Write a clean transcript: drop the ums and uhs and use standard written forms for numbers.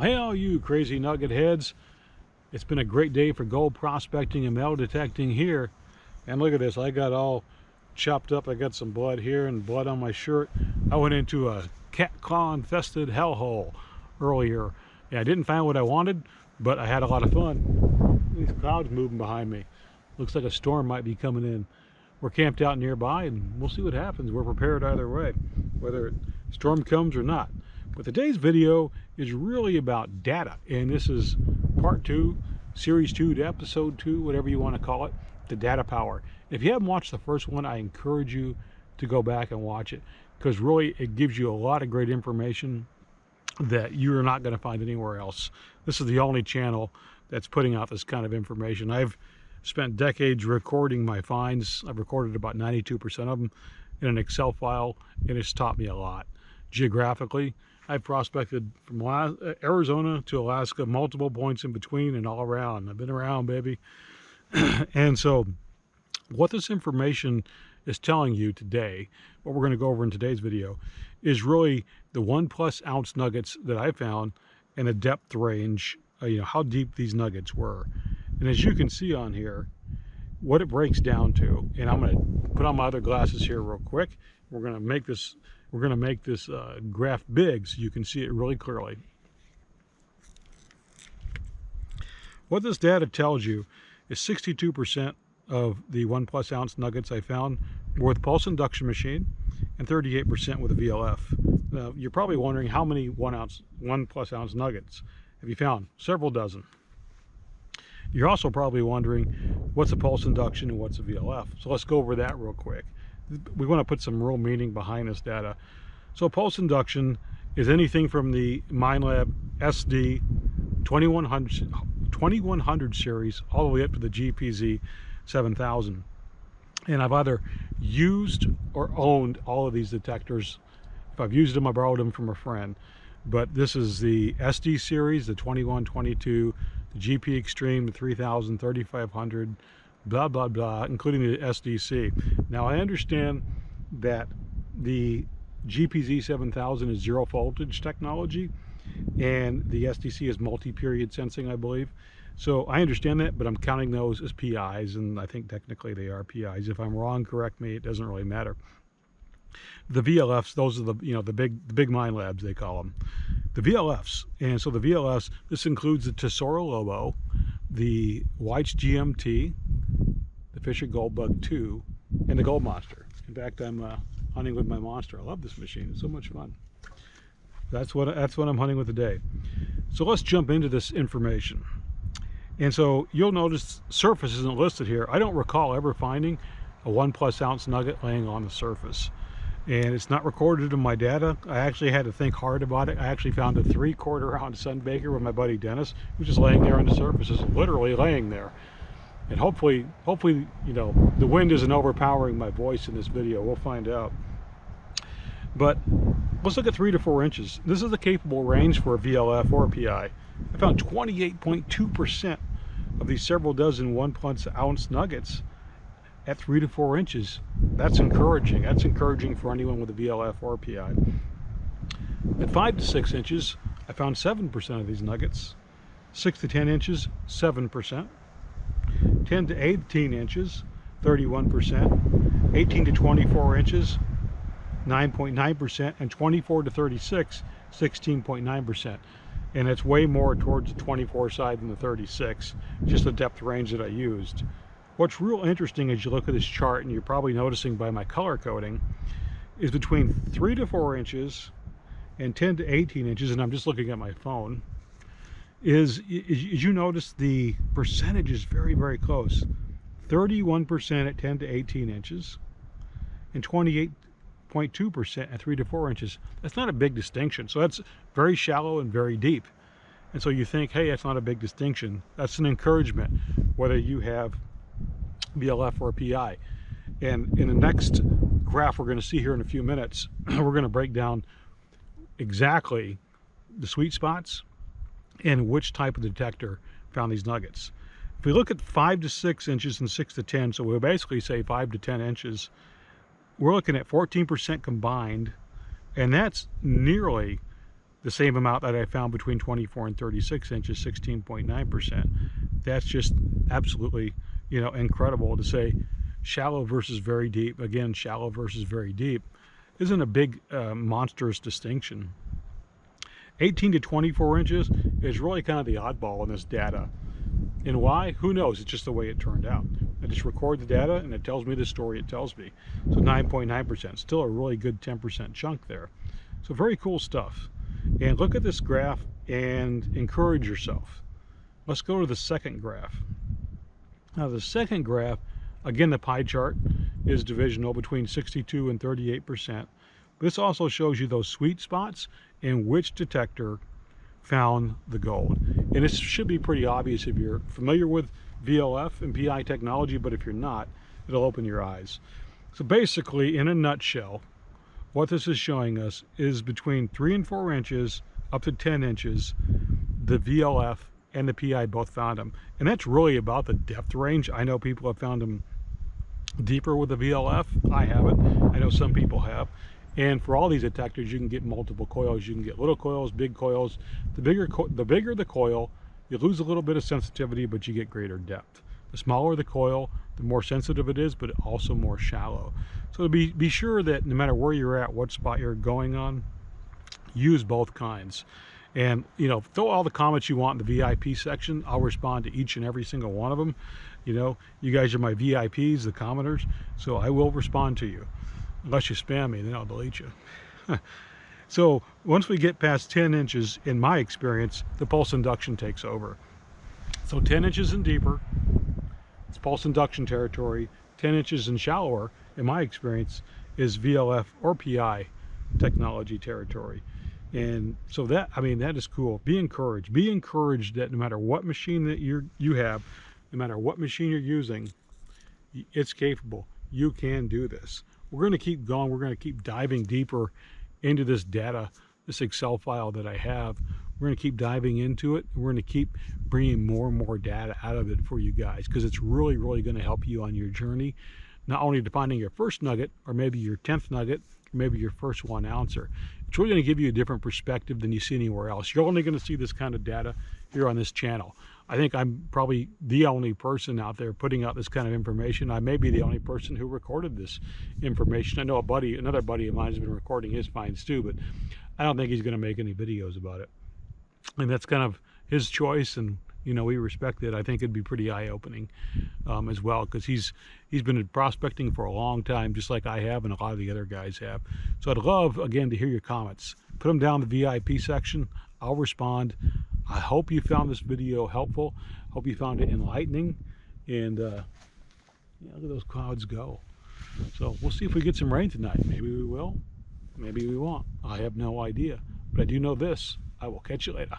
Well, hey, all you crazy nugget heads. It's been a great day for gold prospecting and metal detecting here. And look at this, I got all chopped up. I got some blood here and blood on my shirt. I went into a cat claw infested hellhole earlier. Yeah, I didn't find what I wanted, but I had a lot of fun. These clouds moving behind me. Looks like a storm might be coming in. We're camped out nearby and we'll see what happens. We're prepared either way, whether a storm comes or not. But today's video is really about data, and this is part 2, series 2 episode 2, whatever you want to call it, the data power. If you haven't watched the first one, I encourage you to go back and watch it, because really it gives you a lot of great information that you're not going to find anywhere else. This is the only channel that's putting out this kind of information. I've spent decades recording my finds. I've recorded about 92% of them in an Excel file, and it's taught me a lot. Geographically, I've prospected from Arizona to Alaska, multiple points in between and all around. I've been around, baby. And so what this information is telling you today, what we're going to go over in today's video, is really the 1+ ounce nuggets that I found and a depth range, how deep these nuggets were. And as you can see on here, what it breaks down to, and I'm going to put on my other glasses here real quick. We're going to make this graph big so you can see it really clearly. What this data tells you is 62% of the 1+ ounce nuggets I found were with pulse induction machine and 38% with a VLF. Now, you're probably wondering how many 1+ ounce nuggets have you found? Several dozen. You're also probably wondering what's a pulse induction and what's a VLF. So let's go over that real quick. We want to put some real meaning behind this data. So pulse induction is anything from the Minelab SD 2100 series all the way up to the GPZ 7000. And I've either used or owned all of these detectors. If I've used them, I borrowed them from a friend. But this is the SD series, the 2122, the GP Extreme, the 3000, 3500, blah blah blah, including the SDC. Now I understand that the GPZ 7000 is zero voltage technology and the SDC is multi-period sensing, I believe. So I understand that, but I'm counting those as PIs, and I think technically they are PIs. If I'm wrong, correct me, it doesn't really matter. The VLFs, those are the the big mine labs, they call them. The VLFs, and so the VLFs, this includes the Tesoro Lobo, the White's GMT, the Fisher Goldbug 2, and the Gold Monster. In fact, I'm hunting with my monster. I love this machine. It's so much fun. That's what I'm hunting with today. So let's jump into this information. And so you'll notice surface isn't listed here. I don't recall ever finding a 1+ ounce nugget laying on the surface. And it's not recorded in my data. I actually had to think hard about it. I actually found a 3/4 ounce Sunbaker with my buddy Dennis, who's just laying there on the surface. It's literally laying there. And hopefully, the wind isn't overpowering my voice in this video. We'll find out. But let's look at 3 to 4 inches. This is the capable range for a VLF or a PI. I found 28.2% of these several dozen 1+ ounce nuggets at 3 to 4 inches. That's encouraging. That's encouraging for anyone with a VLF or a PI. At 5 to 6 inches, I found 7% of these nuggets. 6 to 10 inches, 7%. 10 to 18 inches, 31%. 18 to 24 inches, 9.9%. And 24 to 36, 16.9%. And it's way more towards the 24 side than the 36, just the depth range that I used. What's real interesting as you look at this chart, and you're probably noticing by my color coding, is between 3 to 4 inches and 10 to 18 inches, and I'm just looking at my phone, is you notice the percentage is very, very close. 31% at 10 to 18 inches and 28.2% at 3 to 4 inches. That's not a big distinction. So that's very shallow and very deep. And so you think, hey, that's not a big distinction. That's an encouragement, whether you have VLF or a PI. And in the next graph we're going to see here in a few minutes, we're going to break down exactly the sweet spots and which type of detector found these nuggets. If we look at 5 to 6 inches and 6 to 10, so we'll basically say 5 to 10 inches, we're looking at 14% combined, and that's nearly the same amount that I found between 24 and 36 inches, 16.9%. That's just absolutely, you know, incredible to say shallow versus very deep. Again, shallow versus very deep isn't a big monstrous distinction. 18 to 24 inches is really kind of the oddball in this data. And why? Who knows? It's just the way it turned out. I just record the data and it tells me the story it tells me. So 9.9%, still a really good 10% chunk there. So very cool stuff. And look at this graph and encourage yourself. Let's go to the second graph. Now the second graph, again, the pie chart is divisional between 62 and 38%. This also shows you those sweet spots in which detector found the gold. And this should be pretty obvious if you're familiar with VLF and PI technology, but if you're not, it'll open your eyes. So basically, in a nutshell, what this is showing us is between 3 and 4 inches up to 10 inches, the VLF and the PI both found them. And that's really about the depth range. I know people have found them deeper with the VLF. I haven't. I know some people have. And for all these detectors, you can get multiple coils. You can get little coils, big coils. The bigger the coil, you lose a little bit of sensitivity, but you get greater depth. The smaller the coil, the more sensitive it is, but also more shallow. So be sure that no matter where you're at, what spot you're going on, use both kinds. And, you know, throw all the comments you want in the VIP section. I'll respond to each and every single one of them. You know, you guys are my VIPs, the commenters, so I will respond to you. Unless you spam me, then I'll delete you. So once we get past 10 inches, in my experience, the pulse induction takes over. So 10 inches and deeper, it's pulse induction territory. 10 inches and shallower, in my experience, is VLF or PI technology territory. And so that, I mean, that is cool. Be encouraged. Be encouraged that no matter what machine that you have, no matter what machine you're using, it's capable. You can do this. We're going to keep going. We're going to keep diving deeper into this data, this Excel file that I have. We're going to keep diving into it. We're going to keep bringing more and more data out of it for you guys, because it's really, really going to help you on your journey, not only to finding your first nugget, or maybe your 10th nugget, or maybe your first 1 ouncer. It's really going to give you a different perspective than you see anywhere else. You're only going to see this kind of data here on this channel. I think I'm probably the only person out there putting out this kind of information. I may be the only person who recorded this information. I know another buddy of mine has been recording his finds too, but I don't think he's going to make any videos about it. And that's kind of his choice, and you know, we respect it. I think it'd be pretty eye-opening as well, because he's been prospecting for a long time, just like I have and a lot of the other guys have. So I'd love, again, to hear your comments. Put them down in the VIP section. I'll respond. I hope you found this video helpful. Hope you found it enlightening. And yeah, look at those clouds go. So we'll see if we get some rain tonight. Maybe we will. Maybe we won't. I have no idea. But I do know this. I will catch you later.